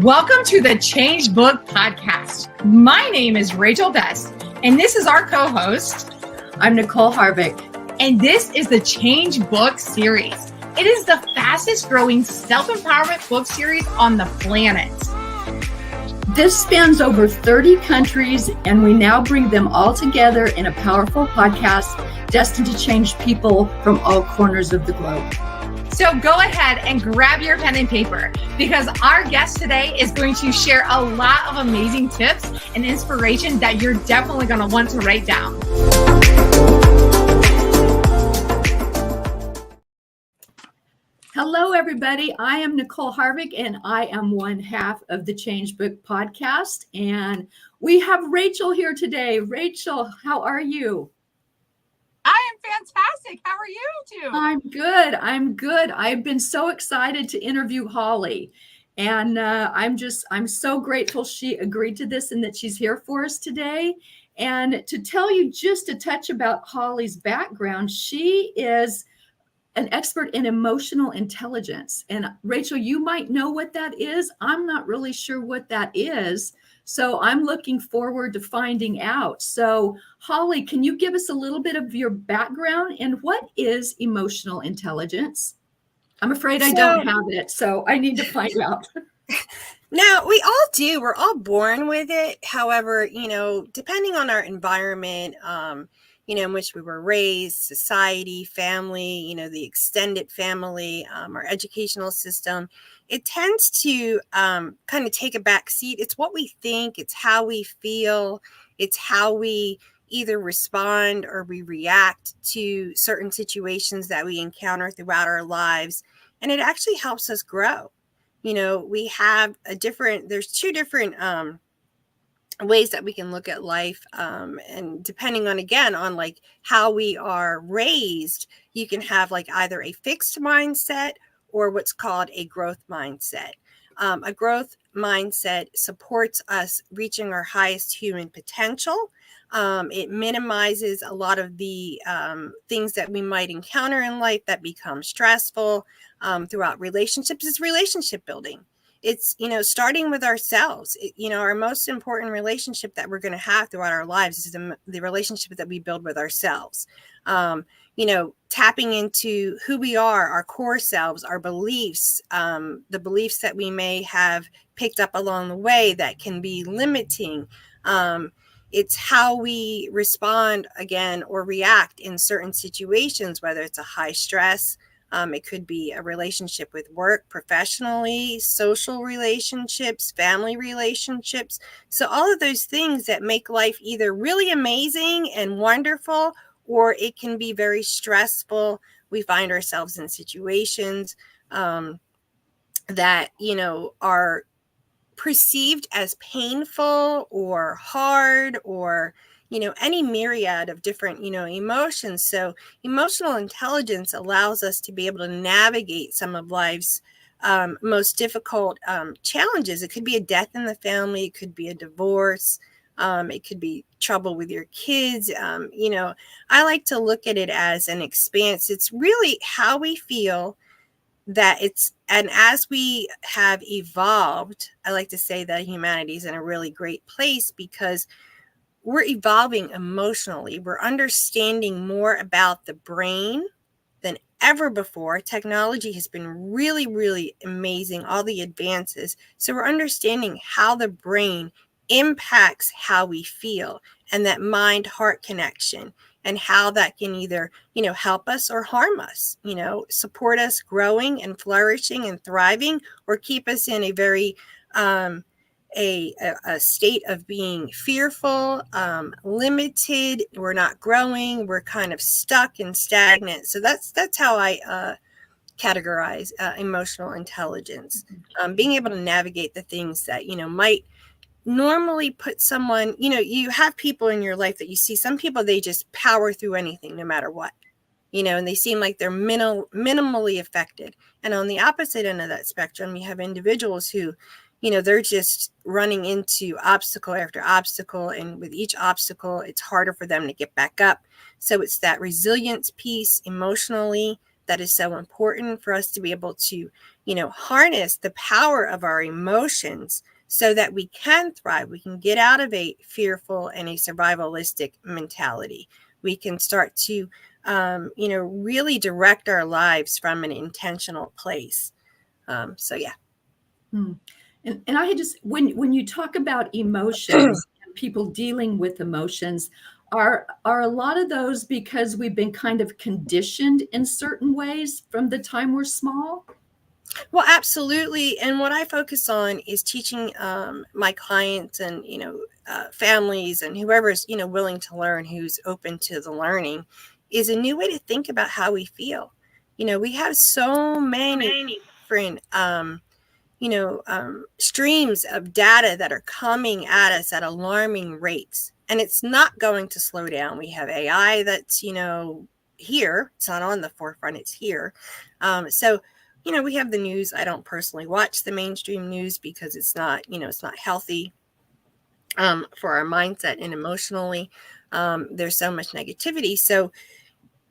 Welcome to the Change Book Podcast. My name is Rachel Best, and this is our co-host. I'm Nicole Harvick. And this is the Change Book series. It is the fastest growing self-empowerment book series on the planet. This spans over 30 countries, and we now bring them all together in a powerful podcast destined to change people from all corners of the globe. So go ahead and grab your pen and paper because our guest today is going to share a lot of amazing tips and inspiration that you're definitely going to want to write down. Hello, everybody. I am Nicole Harvick, and I am one half of the Change Book Podcast. And we have Rachel here today. Rachel, how are you? I am fantastic. How are you two? I'm good. I've been so excited to interview Holli. And I'm so grateful she agreed to this and that she's here for us today. And to tell you just a touch about Holli's background, she is an expert in emotional intelligence. And Rachel, you might know what that is. I'm not really sure what that is. So I'm looking forward to finding out. So Holli, can you give us a little bit of your background and what is emotional intelligence? I'm afraid I don't have it, so I need to find out. No, we all do. We're all born with it. However, depending on our environment, in which we were raised, society, family, the extended family, our educational system, it tends to kind of take a back seat. It's what we think, it's how we feel, it's how we either respond or we react to certain situations that we encounter throughout our lives. And it actually helps us grow. We have there's two different ways that we can look at life, and depending on like how we are raised, you can have like either a fixed mindset or what's called a growth mindset. A growth mindset supports us reaching our highest human potential. It minimizes a lot of the things that we might encounter in life that become stressful throughout relationships. It's relationship building. It's, starting with ourselves. Our most important relationship that we're going to have throughout our lives is the relationship that we build with ourselves. Tapping into who we are, our core selves, our beliefs, the beliefs that we may have picked up along the way that can be limiting. It's how we respond again or react in certain situations, whether it's a high stress. It could be a relationship with work, professionally, social relationships, family relationships. So all of those things that make life either really amazing and wonderful, or it can be very stressful. We find ourselves in situations that, are perceived as painful or hard or any myriad of different, emotions. So emotional intelligence allows us to be able to navigate some of life's most difficult challenges. It could be a death in the family. It could be a divorce. It could be trouble with your kids. I like to look at it as an expanse. It's really how we feel and as we have evolved, I like to say that humanity is in a really great place because we're evolving emotionally. We're understanding more about the brain than ever before. Technology has been really, really amazing, all the advances. So we're understanding how the brain impacts how we feel and that mind-heart connection and how that can either, help us or harm us, support us growing and flourishing and thriving, or keep us in a very a state of being fearful, limited. We're not growing. We're kind of stuck and stagnant. So that's how I categorize emotional intelligence. Being able to navigate the things that might normally put someone. You have people in your life that you see. Some people, they just power through anything, no matter what. And they seem like they're minimally affected. And on the opposite end of that spectrum, you have individuals who, they're just running into obstacle after obstacle. And with each obstacle, it's harder for them to get back up. So it's that resilience piece emotionally that is so important for us to be able to, harness the power of our emotions so that we can thrive. We can get out of a fearful and a survivalistic mentality. We can start to, really direct our lives from an intentional place. So yeah. Hmm. And I just, when you talk about emotions and people dealing with emotions, are a lot of those because we've been kind of conditioned in certain ways from the time we're small? Well, absolutely. And what I focus on is teaching my clients and, families and whoever's, willing to learn, who's open to the learning, is a new way to think about how we feel. We have so many different, streams of data that are coming at us at alarming rates. And it's not going to slow down. We have AI that's, here. It's not on the forefront, it's here. So, we have the news. I don't personally watch the mainstream news because it's not, it's not healthy for our mindset and emotionally. There's so much negativity. So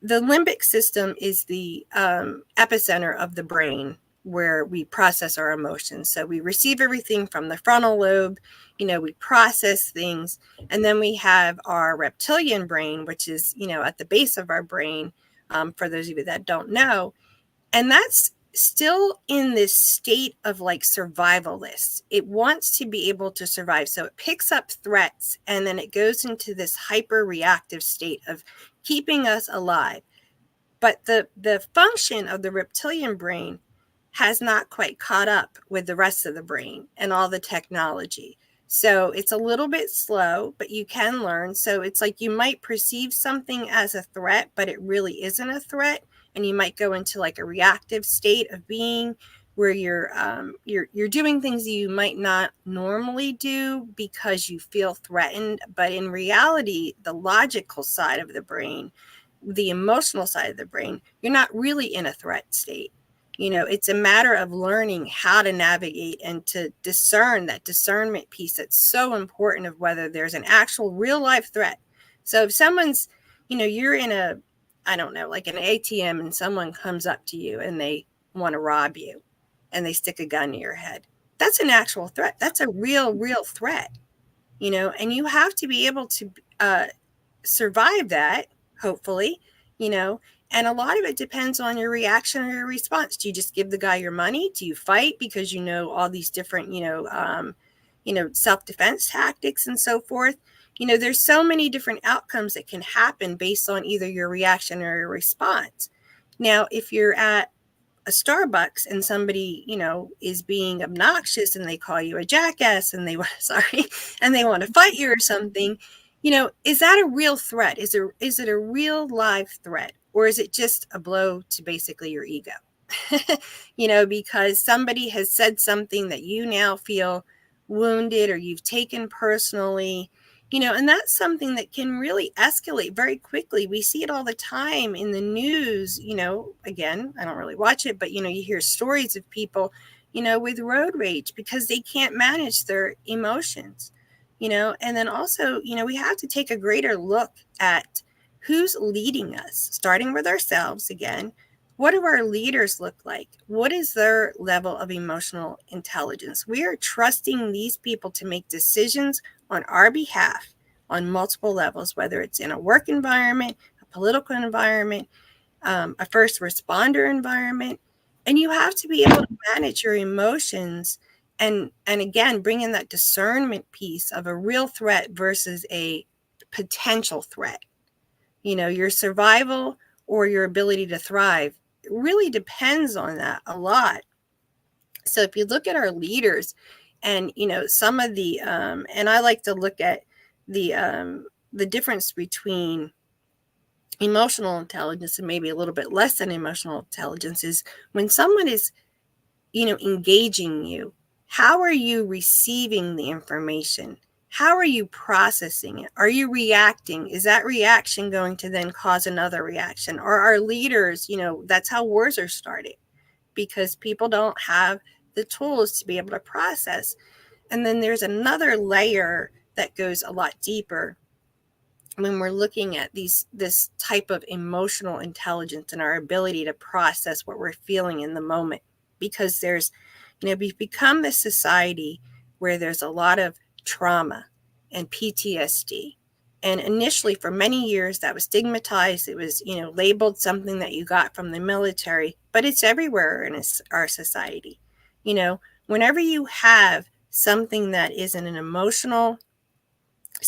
the limbic system is the epicenter of the brain where we process our emotions. So we receive everything from the frontal lobe, we process things. And then we have our reptilian brain, which is, at the base of our brain, for those of you that don't know. And that's still in this state of like survivalist. It wants to be able to survive. So it picks up threats and then it goes into this hyper reactive state of keeping us alive. But the function of the reptilian brain has not quite caught up with the rest of the brain and all the technology. So it's a little bit slow, but you can learn. So it's like you might perceive something as a threat, but it really isn't a threat. And you might go into like a reactive state of being where you're doing things you might not normally do because you feel threatened. But in reality, the logical side of the brain, the emotional side of the brain, you're not really in a threat state. It's a matter of learning how to navigate and to discern that discernment piece that's so important of whether there's an actual real life threat. So if someone's, you're in a, I don't know, like an ATM and someone comes up to you and they want to rob you and they stick a gun to your head, that's an actual threat. That's a real threat, and you have to be able to survive that, hopefully, and a lot of it depends on your reaction or your response. Do you just give the guy your money? Do you fight because all these different, self-defense tactics and so forth? There's so many different outcomes that can happen based on either your reaction or your response. Now, if you're at a Starbucks and somebody, is being obnoxious and they call you a jackass and they want to fight you or something, is that a real threat? Is it a real live threat? Or is it just a blow to basically your ego? Because somebody has said something that you now feel wounded or you've taken personally, and that's something that can really escalate very quickly. We see it all the time in the news, again, I don't really watch it, but, you hear stories of people, with road rage because they can't manage their emotions, and then also, we have to take a greater look at who's leading us, starting with ourselves again. What do our leaders look like? What is their level of emotional intelligence? We are trusting these people to make decisions on our behalf on multiple levels, whether it's in a work environment, a political environment, a first responder environment. And you have to be able to manage your emotions and again, bring in that discernment piece of a real threat versus a potential threat. Your survival or your ability to thrive really depends on that a lot. So if you look at our leaders and, some of the, and I like to look at the difference between emotional intelligence and maybe a little bit less than emotional intelligence is when someone is, engaging you, how are you receiving the information? How are you processing it? Are you reacting? Is that reaction going to then cause another reaction? Or our leaders, that's how wars are started because people don't have the tools to be able to process. And then there's another layer that goes a lot deeper, when we're looking at this type of emotional intelligence and our ability to process what we're feeling in the moment, because there's, we've become this society where there's a lot of trauma and PTSD. And initially, for many years, that was stigmatized. It was, labeled something that you got from the military, but it's everywhere in our society. Whenever you have something that isn't an emotional,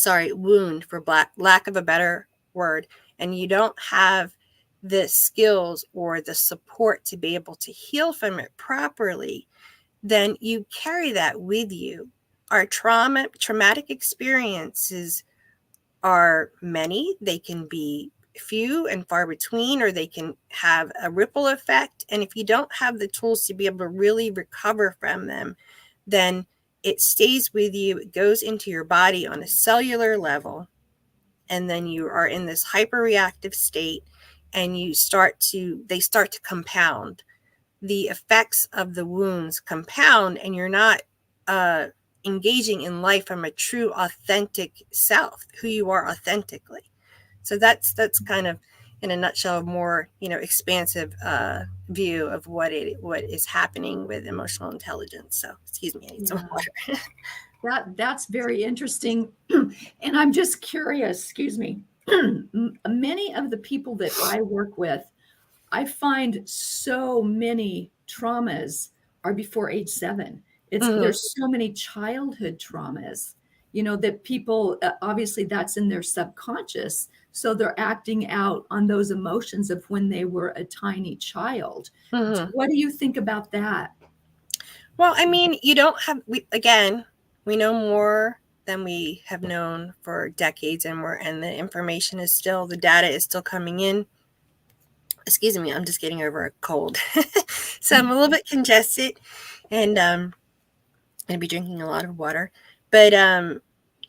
wound, for lack of a better word, and you don't have the skills or the support to be able to heal from it properly, then you carry that with you. Our traumatic experiences are many. They can be few and far between, or they can have a ripple effect. And if you don't have the tools to be able to really recover from them, then it stays with you. It goes into your body on a cellular level. And then you are in this hyperreactive state, and they start to compound. The effects of the wounds compound, and you're not engaging in life from a true, authentic self, who you are authentically. So that's kind of, in a nutshell, a more expansive view of what is happening with emotional intelligence. So excuse me, I need some water. That's very interesting. And I'm just curious, excuse me. Many of the people that I work with, I find so many traumas are before age 7. There's so many childhood traumas, that people, obviously that's in their subconscious. So they're acting out on those emotions of when they were a tiny child. What do you think about that? Well, I mean, we know more than we have known for decades, and the information is still, the data is still coming in. Excuse me, I'm just getting over a cold. So I'm a little bit congested, and I'm going to be drinking a lot of water. But,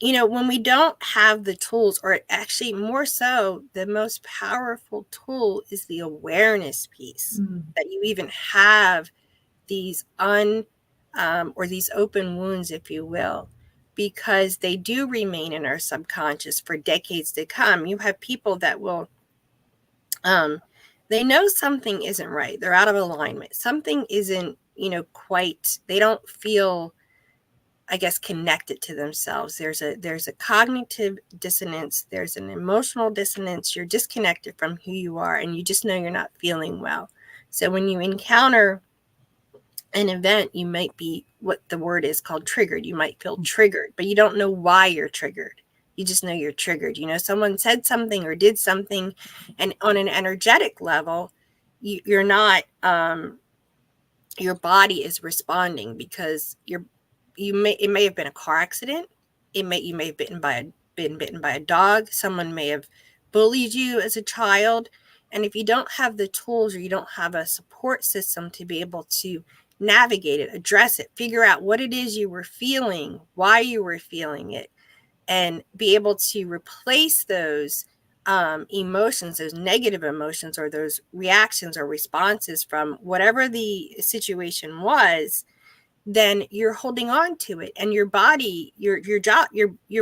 when we don't have the tools, or actually more so, the most powerful tool is the awareness piece, that you even have these or these open wounds, if you will, because they do remain in our subconscious for decades to come. You have people that will, they know something isn't right. They're out of alignment. Something isn't, quite, they don't feel, I guess, connected to themselves. There's a cognitive dissonance. There's an emotional dissonance. You're disconnected from who you are, and you just know you're not feeling well. So when you encounter an event, you might be, what the word is called, triggered. You might feel triggered, but you don't know why you're triggered. You just know you're triggered. Someone said something or did something, and on an energetic level, you're not, your body is responding because it may have been a car accident. You may have been bitten by a dog. Someone may have bullied you as a child. And if you don't have the tools, or you don't have a support system to be able to navigate it, address it, figure out what it is you were feeling, why you were feeling it, and be able to replace those emotions, those negative emotions, or those reactions or responses from whatever the situation was, then you're holding on to it, and your body, your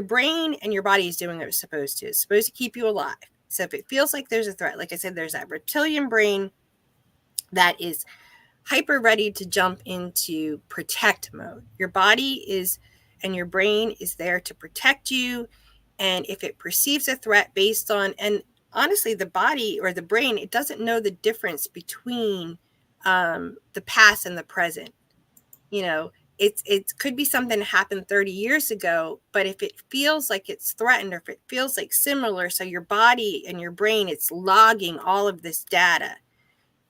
brain and your body is doing what it's supposed to. It's supposed to keep you alive. So if it feels like there's a threat, like I said, there's that reptilian brain that is hyper ready to jump into protect mode. Your body is, and your brain is there to protect you. And if it perceives a threat based on, and honestly, the body or the brain, it doesn't know the difference between the past and the present. It could be something that happened 30 years ago, but if it feels like it's threatened, or if it feels like similar, so your body and your brain, it's logging all of this data.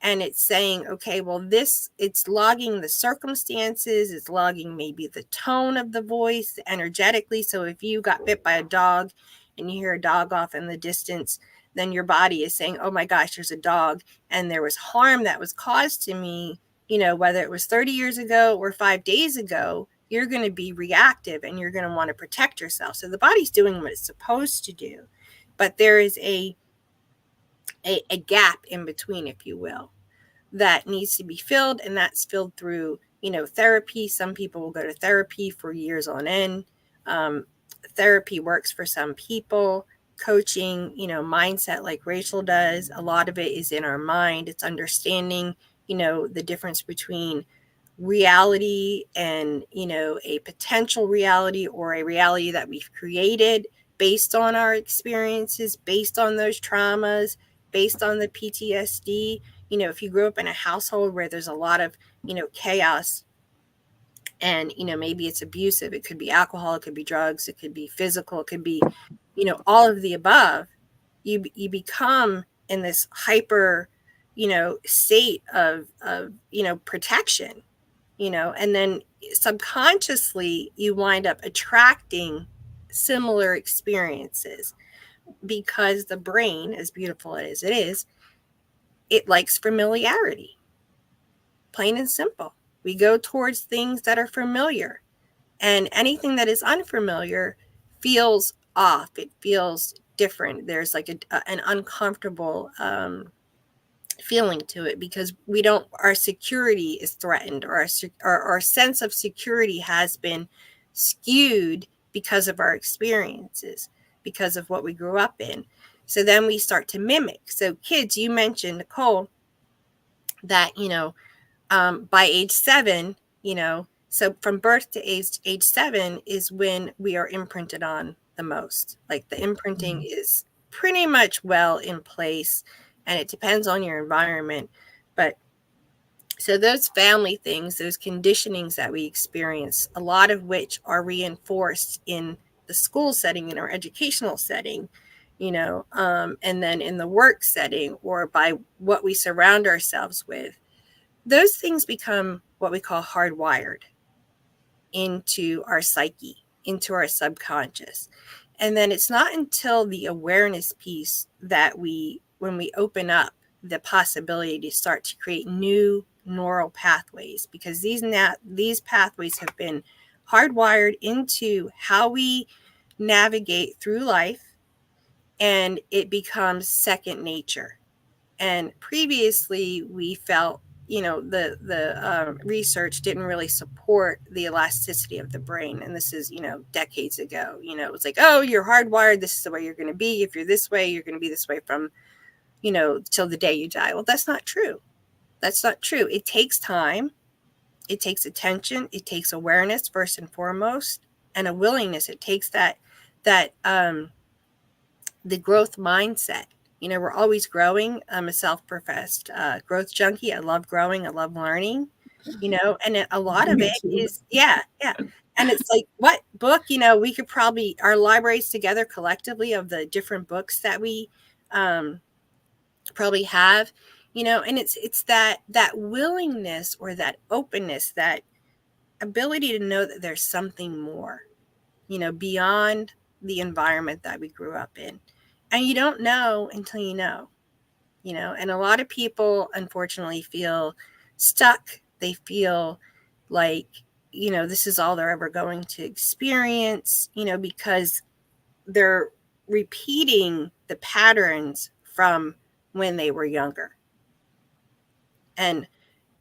And it's saying, okay, well, it's logging the circumstances, it's logging maybe the tone of the voice energetically. So if you got bit by a dog and you hear a dog off in the distance, then your body is saying, oh my gosh, there's a dog, and there was harm that was caused to me, whether it was 30 years ago or 5 days ago. You're going to be reactive, and you're going to want to protect yourself. So the body's doing what it's supposed to do, but there is a gap in between, if you will, that needs to be filled. And that's filled through, therapy. Some people will go to therapy for years on end. Therapy works for some people. coaching, mindset like Rachel does. A lot of it is in our mind. It's understanding, the difference between reality and, a potential reality or a reality that we've created based on our experiences, based on those traumas, based on the PTSD. If you grew up in a household where there's a lot of, chaos, and maybe it's abusive, it could be alcohol, it could be drugs, it could be physical, it could be all of the above, you become in this hyper state of protection, and then subconsciously you wind up attracting similar experiences because the brain, as beautiful as it is, it likes familiarity, plain and simple. We go towards things that are familiar, and anything that is unfamiliar feels off. It feels different. There's like an uncomfortable feeling to it because our security is threatened, or our sense of security has been skewed because of our experiences, because of what we grew up in. So then we start to mimic. So kids, you mentioned, Nicole, that, by age 7, so from birth to age 7 is when we are imprinted on the most. Like the imprinting is pretty much well in place, and it depends on your environment. But so those family things, those conditionings that we experience, a lot of which are reinforced in the school setting, in our educational setting, and then in the work setting, or by what we surround ourselves with, those things become what we call hardwired into our psyche, into our subconscious. And then it's not until the awareness piece that when we open up the possibility to start to create new neural pathways, because these pathways have been hardwired into how we navigate through life, and it becomes second nature. And previously we felt, the research didn't really support the elasticity of the brain. And this is, decades ago. It was like, oh, you're hardwired. This is the way you're going to be. If you're this way, you're going to be this way from, till the day you die. Well, that's not true. That's not true. It takes time. It takes attention. It takes awareness first and foremost, and a willingness. It takes that the growth mindset. We're always growing. I'm a self-professed growth junkie. I love growing. I love learning, and a lot of it is, yeah. And it's like, what book, we could probably, our libraries together collectively of the different books that we probably have, and it's that willingness, or that openness, that ability to know that there's something more, beyond the environment that we grew up in. And you don't know until you know, and a lot of people unfortunately feel stuck. They feel like, this is all they're ever going to experience, because they're repeating the patterns from when they were younger. And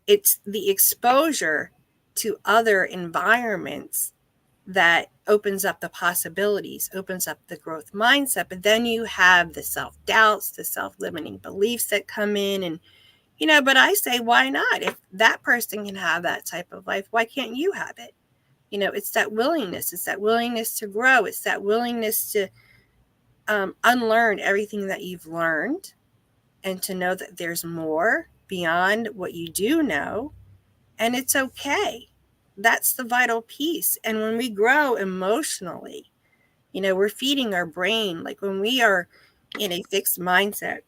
it's the exposure to other environments that opens up the possibilities, opens up the growth mindset. But then you have the self-doubts, the self-limiting beliefs that come in. And, but I say, why not? If that person can have that type of life, why can't you have it? It's that willingness. It's that willingness to grow. It's that willingness to unlearn everything that you've learned, and to know that there's more beyond what you do know. And it's okay. That's the vital piece. And when we grow emotionally, we're feeding our brain. Like when we are in a fixed mindset,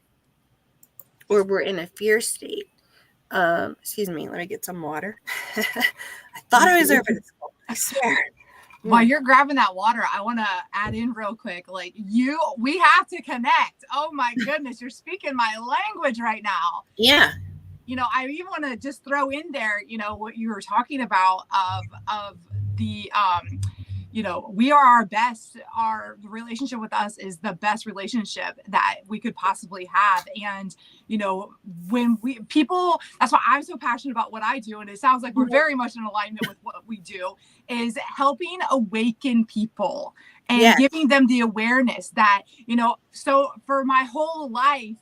or we're in a fear state. Excuse me, let me get some water. I thought I was over this. I swear. While you're grabbing that water, I want to add in real quick. Like we have to connect. Oh my goodness, you're speaking my language right now. Yeah. I even want to just throw in there, what you were talking about of the, we are our best. The relationship with us is the best relationship that we could possibly have. And, when that's why I'm so passionate about what I do. And it sounds like we're very much in alignment with what we do, is helping awaken people and giving them the awareness that, so for my whole life,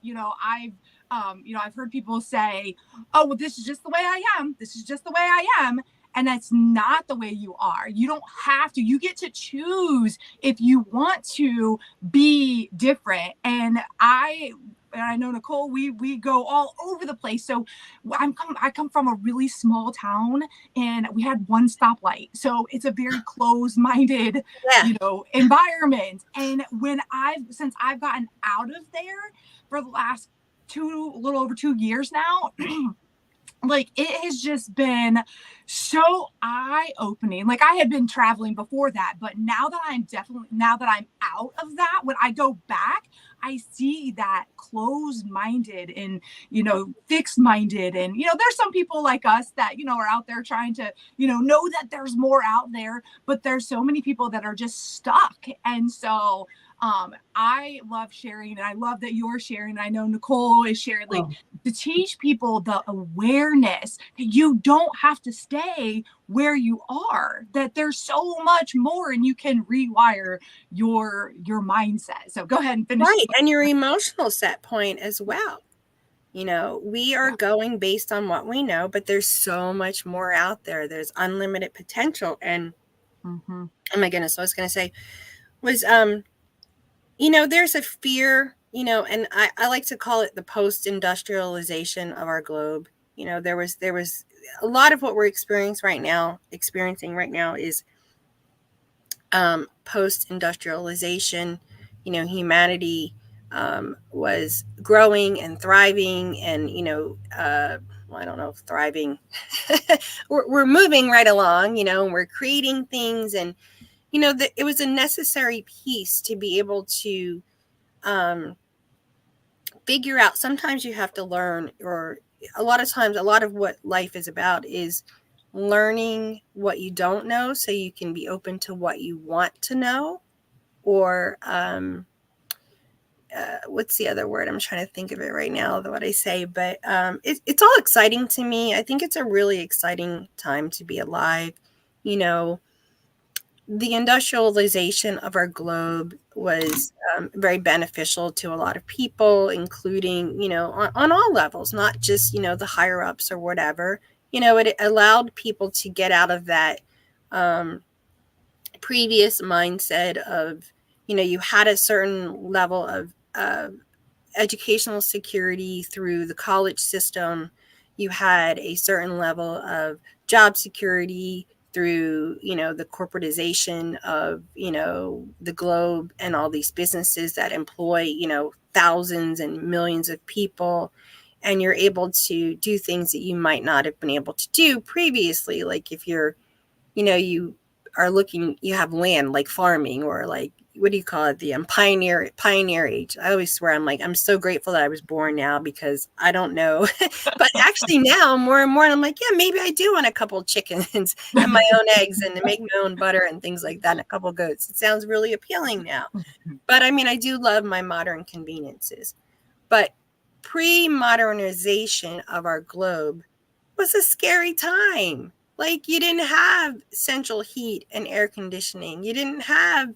I've heard people say, oh, well, this is just the way I am. This is just the way I am. And that's not the way you are. You don't have to. You get to choose if you want to be different. And I know Nicole, we go all over the place. So I come from a really small town, and we had one stoplight. So it's a very closed-minded, environment. And since I've gotten out of there for the last a little over 2 years now, like, it has just been so eye-opening. Like, I had been traveling before that, but now that I'm out of that, when I go back, I see that closed-minded and, fixed-minded. And, there's some people like us that, are out there trying to, know that there's more out there, but there's so many people that are just stuck. And so, I love sharing, and I love that you're sharing. I know Nicole is sharing, to teach people the awareness that you don't have to stay where you are, that there's so much more, and you can rewire your mindset. So go ahead and finish. Right. And your emotional set point as well. We are going based on what we know, but there's so much more out there. There's unlimited potential. And oh my goodness, I was going to say was, there's a fear, and I like to call it the post-industrialization of our globe. There was a lot of what we're experiencing right now is post-industrialization. Humanity was growing and thriving, and I don't know if thriving. we're moving right along, and we're creating things, and it was a necessary piece to be able to figure out. Sometimes you have to learn, or a lot of times, a lot of what life is about is learning what you don't know so you can be open to what you want to know. Or what's the other word? I'm trying to think of it right now, what I say, but it's all exciting to me. I think it's a really exciting time to be alive. The industrialization of our globe was very beneficial to a lot of people, including, on all levels, not just, the higher ups or whatever. It allowed people to get out of that previous mindset of, you had a certain level of educational security through the college system. You had a certain level of job security through, the corporatization of, the globe and all these businesses that employ, thousands and millions of people. And you're able to do things that you might not have been able to do previously. Like if you're, you have land, like farming, or like, what do you call it? The pioneer age. I always swear, I'm so grateful that I was born now, because I don't know. But actually now more and more, I'm like, yeah, maybe I do want a couple of chickens and my own eggs and to make my own butter and things like that, and a couple of goats. It sounds really appealing now. But I do love my modern conveniences. But pre-modernization of our globe was a scary time. Like, you didn't have central heat and air conditioning. You didn't have,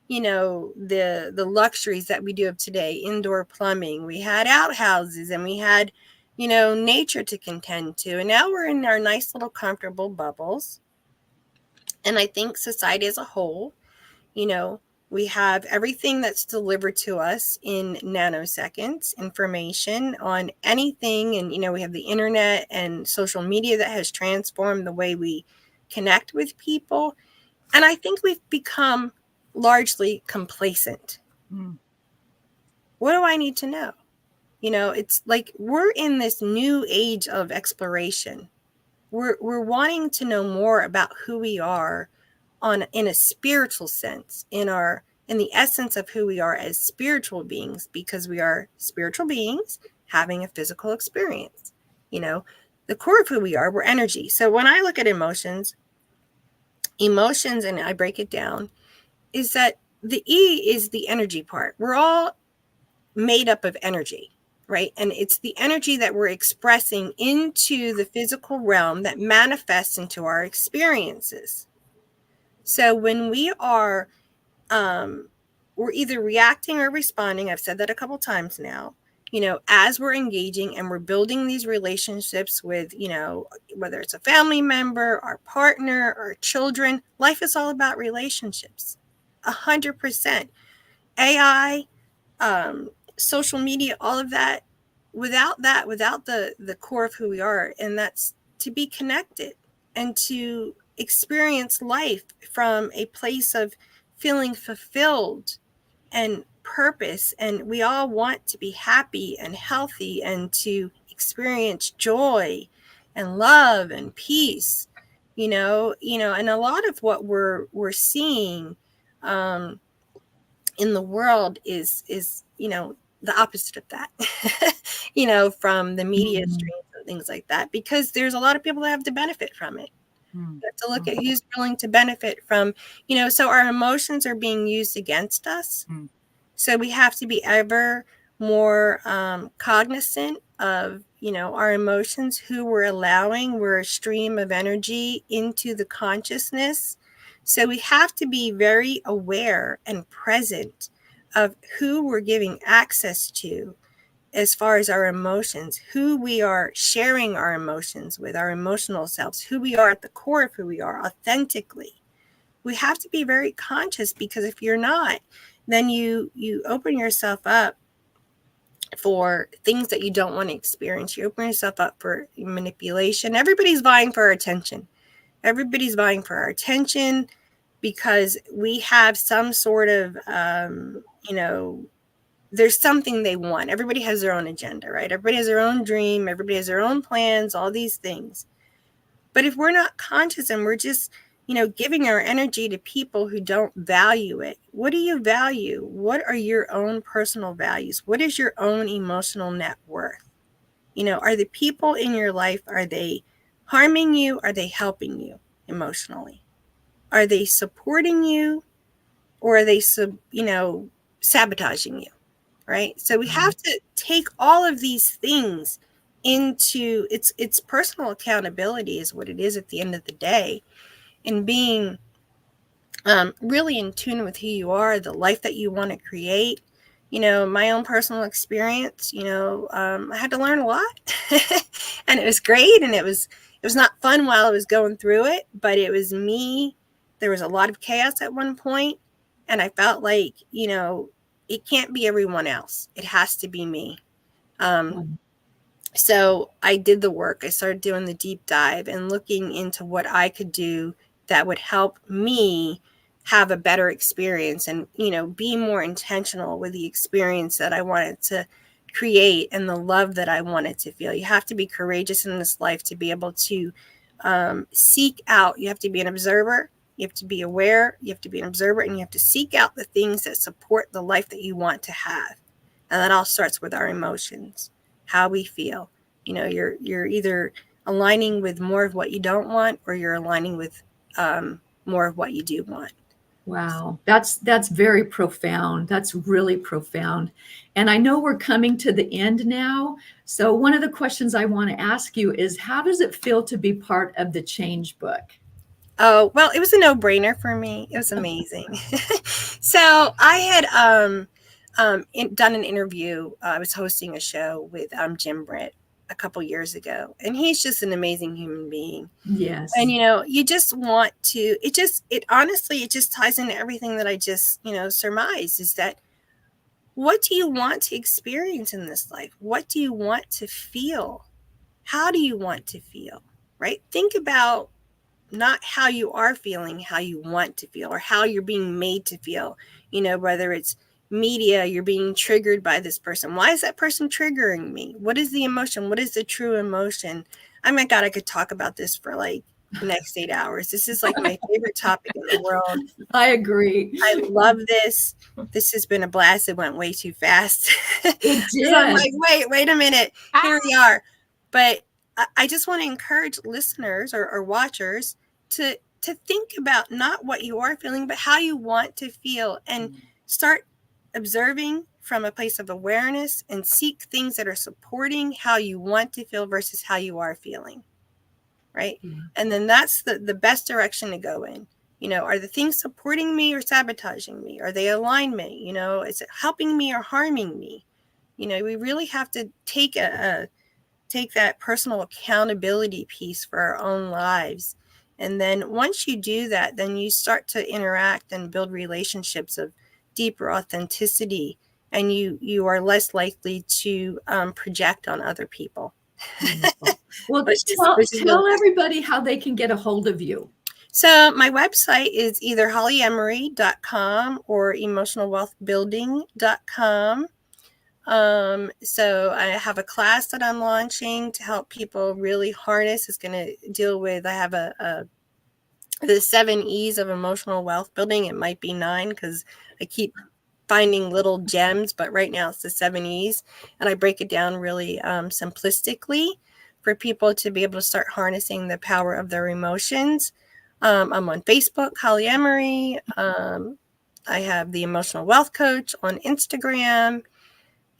the luxuries that we do have today, indoor plumbing. We had outhouses, and we had, nature to contend to. And now we're in our nice little comfortable bubbles. And I think society as a whole, we have everything that's delivered to us in nanoseconds, information on anything. And, we have the internet and social media that has transformed the way we connect with people. And I think we've become largely complacent. What do I need to know? It's like we're in this new age of exploration. We're wanting to know more about who we are in a spiritual sense, in the essence of who we are as spiritual beings, because we are spiritual beings having a physical experience. The core of who we are, we're energy. So when I look at emotions, emotions, and I break it down, is that the E is the energy part. We're all made up of energy, right? And it's the energy that we're expressing into the physical realm that manifests into our experiences. So when we are, we're either reacting or responding. I've said that a couple times now. As we're engaging and we're building these relationships with, whether it's a family member, our partner, our children, life is all about relationships. 100%. AI, social media, all of that, without the core of who we are, and that's to be connected and to experience life from a place of feeling fulfilled and purpose. And we all want to be happy and healthy and to experience joy and love and peace, and a lot of what we're seeing in the world is the opposite of that. From the media streams and things like that, because there's a lot of people that have to benefit from it. You have to look at who's willing to benefit from, so our emotions are being used against us. So we have to be ever more cognizant of, our emotions, who we're allowing. We're a stream of energy into the consciousness. So we have to be very aware and present of who we're giving access to as far as our emotions, who we are sharing our emotions with, our emotional selves, who we are at the core of who we are authentically. We have to be very conscious, because if you're not, then you open yourself up for things that you don't want to experience. You open yourself up for manipulation. Everybody's vying for our attention. Everybody's vying for our attention because we have some sort of, there's something they want. Everybody has their own agenda, right? Everybody has their own dream. Everybody has their own plans, all these things. But if we're not conscious and we're just, giving our energy to people who don't value it, what do you value? What are your own personal values? What is your own emotional net worth? Are the people in your life, are they harming you? Are they helping you emotionally? Are they supporting you, or are they, sabotaging you? Right? So we have to take all of these things into it's personal accountability is what it is at the end of the day, and being really in tune with who you are, the life that you want to create. My own personal experience, I had to learn a lot and it was great. And it was not fun while I was going through it, but it was me. There was a lot of chaos at one point, and I felt like, it can't be everyone else. It has to be me. So I did the work. I started doing the deep dive and looking into what I could do that would help me have a better experience and, be more intentional with the experience that I wanted to create and the love that I wanted to feel. You have to be courageous in this life to be able to seek out. You have to be an observer. You have to be aware. You have to be an observer, and you have to seek out the things that support the life that you want to have. And that all starts with our emotions, how we feel. You're either aligning with more of what you don't want, or you're aligning with more of what you do want. Wow, that's very profound. That's really profound. And I know we're coming to the end now. So one of the questions I want to ask you is, how does it feel to be part of the Change book? Oh, well, it was a no-brainer for me. It was amazing. So I had done an interview. I was hosting a show with Jim Britt a couple years ago, and he's just an amazing human being. Yes. And, you just want to, honestly, it just ties into everything that I just, surmised, is that what do you want to experience in this life? What do you want to feel? How do you want to feel, right? Think about not how you are feeling, how you want to feel, or how you're being made to feel, whether it's media, you're being triggered by this person. Why is that person triggering me? What is the emotion? What is the true emotion? Oh my God, I could talk about this for like the next 8 hours. This is like my favorite topic in the world. I agree. I love this. This has been a blast. It went way too fast. It did. I'm like, wait a minute. Here we are. But I just want to encourage listeners or watchers to to think about not what you are feeling, but how you want to feel, and start observing from a place of awareness and seek things that are supporting how you want to feel versus how you are feeling. Right. And then that's the best direction to go in. Are the things supporting me or sabotaging me? Are they alignment? Is it helping me or harming me? We really have to take that personal accountability piece for our own lives. And then once you do that, then you start to interact and build relationships of deeper authenticity, and you are less likely to project on other people. Well, tell everybody how they can get a hold of you. So my website is either hollieemery.com or emotionalwealthbuilding.com. So I have a class that I'm launching to help people really harness. It's going to deal with, I have the 7 E's of emotional wealth building. It might be 9 because I keep finding little gems, but right now it's the 7 E's, and I break it down really simplistically for people to be able to start harnessing the power of their emotions. I'm on Facebook, Holli Emery. I have the Emotional Wealth Coach on Instagram,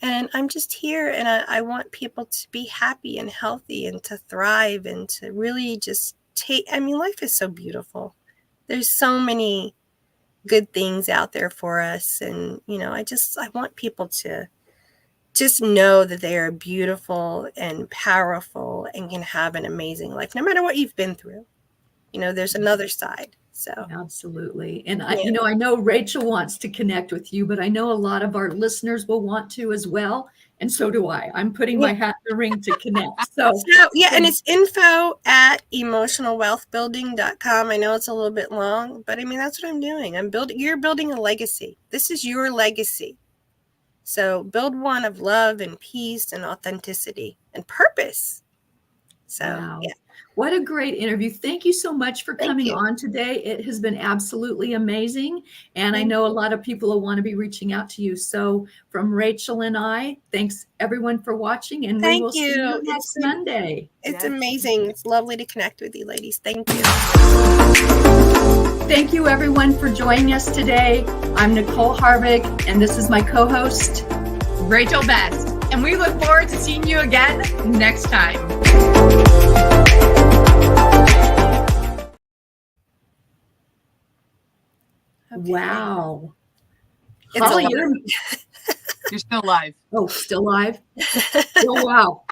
and I'm just here, and I want people to be happy and healthy and to thrive and to really just life is so beautiful. There's so many good things out there for us, and I want people to just know that they are beautiful and powerful and can have an amazing life no matter what you've been through. There's another side. So absolutely. And I know Rachel wants to connect with you, but I know a lot of our listeners will want to as well. And so do I. I'm putting my hat in the ring to connect. So and it's info@emotionalwealthbuilding.com. I know it's a little bit long, but that's what I'm doing. You're building a legacy. This is your legacy. So build one of love and peace and authenticity and purpose. So, wow. What a great interview. Thank you so much for coming on today. It has been absolutely amazing. And I know a lot of people will want to be reaching out to you. So from Rachel and I, thanks everyone for watching, and we will see you next Monday. It's amazing. It's lovely to connect with you, ladies. Thank you. Thank you everyone for joining us today. I'm Nicole Harvick, and this is my co-host, Rachel Best. And we look forward to seeing you again next time. Okay. Wow. Holli, you're still live. Oh, still live? Oh, wow.